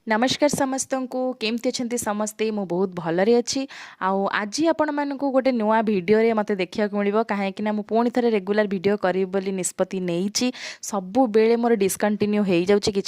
नमस्कार समस्त को केमती अच्छा समस्ते मु बहुत भलरे अच्छी आज आपण मानक गोटे नुआ भिडियो रे मते देखा मिल कहीं पुणी थे रेगुलर भिडियो करी बोली निष्पत्ति नहीं सबु बेले मोर डिस्कंटिन्यू हो जाऊँगी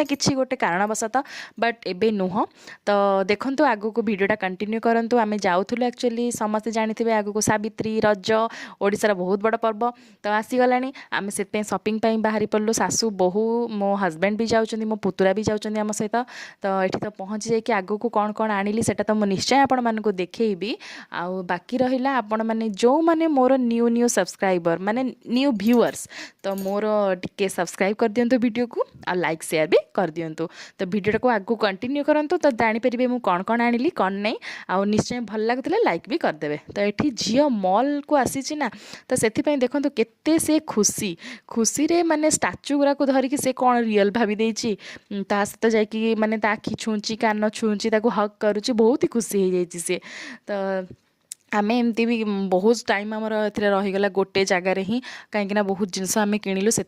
कि गोटे कारणवशतः बट एबे नुह तो देखो आगु को भिडियोटा कंटिन्यू करंतु आमे जाऊथुलु एक्चुअली समस्ते जानिथिबे आगु को सावित्री रज ओडिशार बहुत बड़ पर्व तो आसीगलानी आमे से शॉपिंग बाहरी पड़लु सासू बहु मो हस्बैंड भी जाउछन्ती मो पुतुरा भी जाउछन्ती आम सहित तो ये तो पहुँची जाकि आग को कौन कौन आनिली से तो निश्चय आपण मानक देखी आउ बाकी रहा आपण मैंने जो मैंने मोर न्यू न्यू सब्सक्राइबर माने न्यू व्यूअर्स तो मोर टिके सब्सक्राइब कर दियंतु वीडियो को आ लाइक शेयर भी कर दियंतु तो वीडियो को आगू कंटिन्यू करंतु तो जानीपर मु कौन कौन आनिली कौन नहीं आउ निश्चय भल लगुला लाइक भी करदेवे तो ये झील मॉल को आसी ना तो से देखो केते से खुशी खुशी रे माने स्टाच्यू गुरा को धरिकी से कौन रियल भाभी देछि ता सहित जाकि माने ता आखि छुंची कान छुंची ताको हक करुची बहुत ही खुशी हो जाइए सी तो आमे एमती भी बहुत टाइम आमर रहीगला गोटे जगार ही कहीं बहुत जिनस आम किणिलु से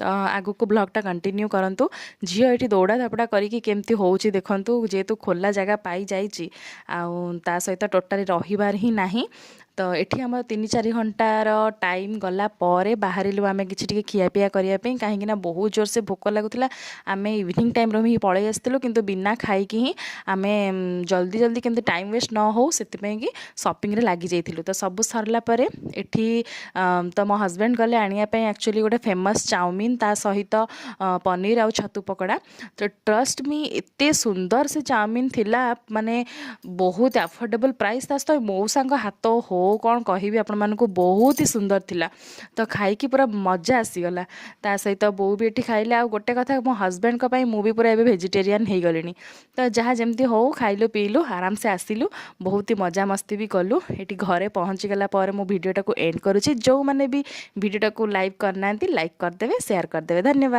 आगु को ब्लॉगटा कंटिन्यू करंतु झील ये दौड़ा धापड़ा करके केमती होउची देखंतु जेहेतु खोला जगह पाई जाइए आ सहित टोटाली रहीबार ही नाही तो ये आम 3-4 घंटार टाइम गला परे बाहरिलु आमे किछि खियापिया करने कहीं बहुत जोर से भोक लगुला आम इवनिंग टाइम ही पलि आसलु किंतु बिना खाई ही आम जल्दी जल्दी केमती टाइम वेस्ट न हो से शॉपिंग रे लगी जाइलु तो सब सरला परे एठी तो मो हस्बैंड गले आनियापी एक्चुअली गोटे फेमस चाउमीन ता सहित पनीर आउ छतु पकड़ा तो ट्रस्ट मी एते सुंदर से चाउमीन थिला माने बहुत अफोर्डेबल प्राइस ता सहित मौसा हाथ हो कौन कहि आपण मानक बहुत ही सुंदर थिला तो खाई पूरा मजा आसीगला ता सहित बो भी ये खाइले आ गोटे कथा मो हस्बैंड मु भी पूरा वेजिटेरियन हो गलिनी तो जहाँ जमती हो खाइलु पीलु आराम से आसिलु बहुत ही मजा मस्ती भी कलु ये घरे पहुँची गला पर मो भिडियोटा को एंड करुँची जो मैंने भी भिडियोटा को लाइक करना लाइक करदेवे शेयर करदेवे धन्यवाद।